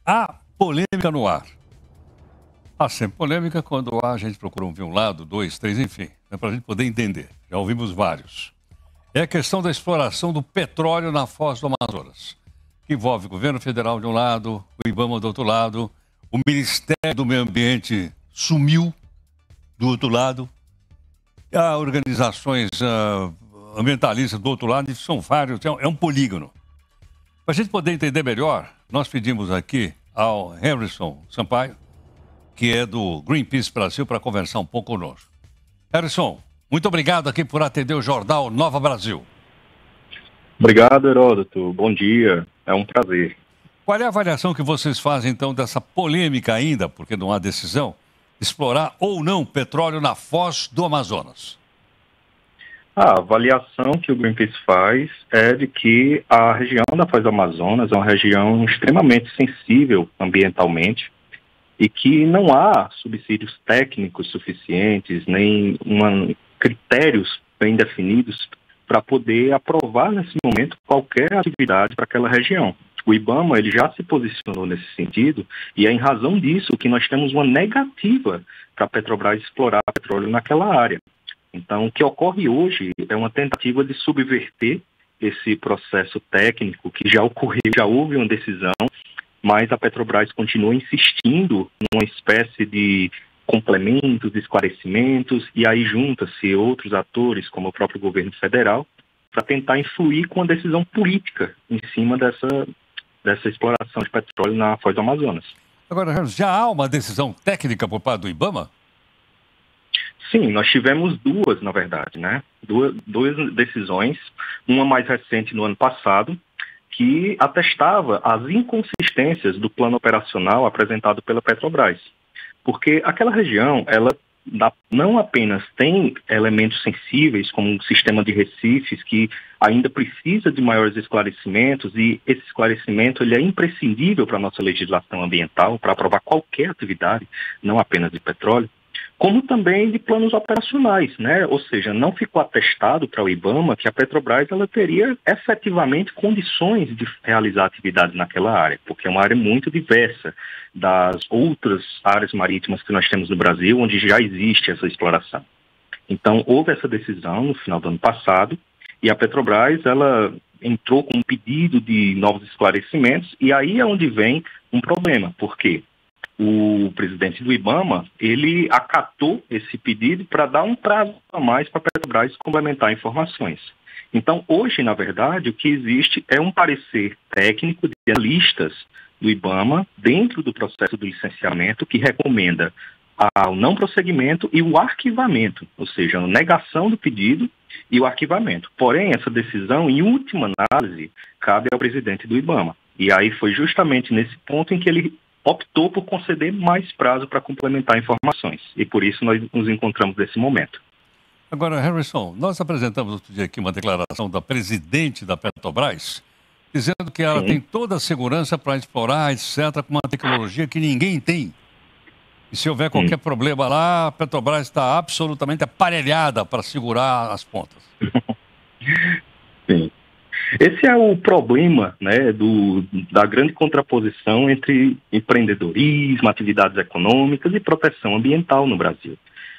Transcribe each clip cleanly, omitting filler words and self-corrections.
Há polêmica no ar. Há sempre polêmica quando a gente procura ouvir um lado, dois, três, enfim, para a gente poder entender. Já ouvimos vários. É a questão da exploração do petróleo na foz do Amazonas, que envolve o governo federal de um lado, o IBAMA do outro lado, o Ministério do Meio Ambiente sumiu do outro lado, há organizações ambientalistas do outro lado, e são vários, é um polígono. Para a gente poder entender melhor, nós pedimos aqui ao Harrison Sampaio, que é do Greenpeace Brasil, para conversar um pouco conosco. Harrison, muito obrigado aqui por atender o Jornal Nova Brasil. Obrigado, Heródoto. Bom dia. É um prazer. Qual é a avaliação que vocês fazem, então, dessa polêmica ainda, porque não há decisão, de explorar ou não petróleo na foz do Amazonas? A avaliação que o Greenpeace faz é de que a região da Foz do Amazonas é uma região extremamente sensível ambientalmente e que não há subsídios técnicos suficientes, nem critérios bem definidos para poder aprovar nesse momento qualquer atividade para aquela região. O IBAMA ele já se posicionou nesse sentido e é em razão disso que nós temos uma negativa para a Petrobras explorar petróleo naquela área. Então, o que ocorre hoje é uma tentativa de subverter esse processo técnico que já ocorreu, já houve uma decisão, mas a Petrobras continua insistindo numa espécie de complementos, de esclarecimentos, e aí junta-se outros atores, como o próprio governo federal, para tentar influir com a decisão política em cima dessa exploração de petróleo na Foz do Amazonas. Agora, já há uma decisão técnica por parte do IBAMA? Sim, nós tivemos duas, na verdade, né? Duas decisões, uma mais recente no ano passado, que atestava as inconsistências do plano operacional apresentado pela Petrobras. Porque aquela região, ela não apenas tem elementos sensíveis, como um sistema de recifes, que ainda precisa de maiores esclarecimentos, e esse esclarecimento ele é imprescindível para a nossa legislação ambiental, para aprovar qualquer atividade, não apenas de petróleo, como também de planos operacionais, né? Ou seja, não ficou atestado para o IBAMA que a Petrobras ela teria efetivamente condições de realizar atividades naquela área, porque é uma área muito diversa das outras áreas marítimas que nós temos no Brasil, onde já existe essa exploração. Então, houve essa decisão no final do ano passado, e a Petrobras ela entrou com um pedido de novos esclarecimentos, e aí é onde vem um problema, porque o presidente do IBAMA, ele acatou esse pedido para dar um prazo a mais para a Petrobras complementar informações. Então, hoje, na verdade, o que existe é um parecer técnico de analistas do IBAMA dentro do processo do licenciamento que recomenda o não prosseguimento e o arquivamento, ou seja, a negação do pedido e o arquivamento. Porém, essa decisão, em última análise, cabe ao presidente do IBAMA. E aí foi justamente nesse ponto em que ele optou por conceder mais prazo para complementar informações. E por isso nós nos encontramos nesse momento. Agora, Harrison, nós apresentamos outro dia aqui uma declaração da presidente da Petrobras, dizendo que ela tem toda a segurança para explorar, etc., com uma tecnologia que ninguém tem. E se houver qualquer problema lá, a Petrobras está absolutamente aparelhada para segurar as pontas. Sim. Esse é o problema, né, da grande contraposição entre empreendedorismo, atividades econômicas e proteção ambiental no Brasil.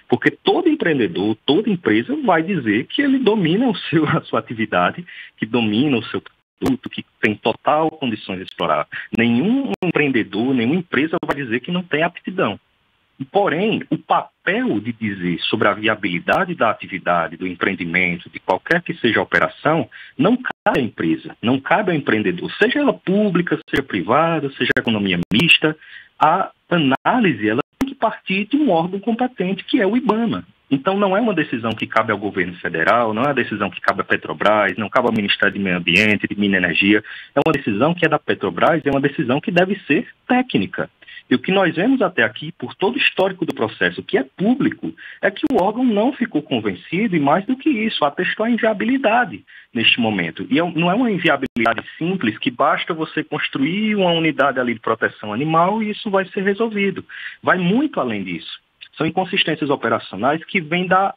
Porque todo empreendedor, toda empresa vai dizer que ele domina a sua atividade, que domina o seu produto, que tem total condições de explorar. Nenhum empreendedor, nenhuma empresa vai dizer que não tem aptidão. Porém, o papel de dizer sobre a viabilidade da atividade, do empreendimento, de qualquer que seja a operação, não cabe à empresa, não cabe ao empreendedor, seja ela pública, seja privada, seja economia mista. A análise ela tem que partir de um órgão competente, que é o IBAMA. Então, não é uma decisão que cabe ao governo federal, não é uma decisão que cabe à Petrobras, não cabe ao Ministério do Meio Ambiente, de Minas e Energia. É uma decisão que é da Petrobras, é uma decisão que deve ser técnica. E o que nós vemos até aqui, por todo o histórico do processo, que é público, é que o órgão não ficou convencido e, mais do que isso, atestou a inviabilidade neste momento. E não é uma inviabilidade simples que basta você construir uma unidade ali de proteção animal e isso vai ser resolvido. Vai muito além disso. São inconsistências operacionais que vêm da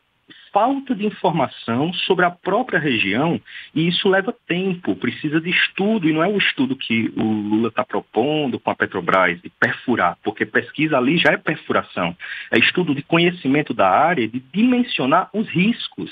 falta de informação sobre a própria região, e isso leva tempo, precisa de estudo, e não é o estudo que o Lula está propondo com a Petrobras, de perfurar, porque pesquisa ali já é perfuração. É estudo de conhecimento da área, de dimensionar os riscos.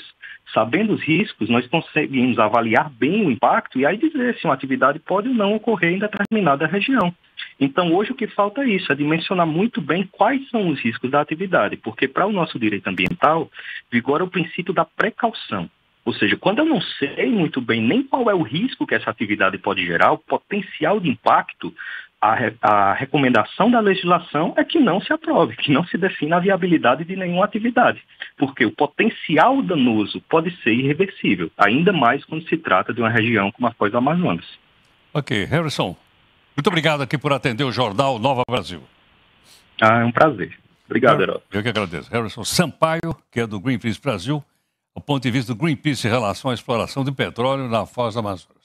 Sabendo os riscos, nós conseguimos avaliar bem o impacto e aí dizer se uma atividade pode ou não ocorrer em determinada região. Então, hoje o que falta é isso, é dimensionar muito bem quais são os riscos da atividade, porque para o nosso direito ambiental, vigora o princípio da precaução. Ou seja, quando eu não sei muito bem nem qual é o risco que essa atividade pode gerar, o potencial de impacto, a recomendação da legislação é que não se aprove, que não se defina a viabilidade de nenhuma atividade, porque o potencial danoso pode ser irreversível, ainda mais quando se trata de uma região como a Foz do Amazonas. Ok, Harrison, muito obrigado aqui por atender o Jornal Nova Brasil. É um prazer. Obrigado, Herói. Eu que agradeço. Harrison Sampaio, que é do Greenpeace Brasil, o ponto de vista do Greenpeace em relação à exploração de petróleo na Foz do Amazonas.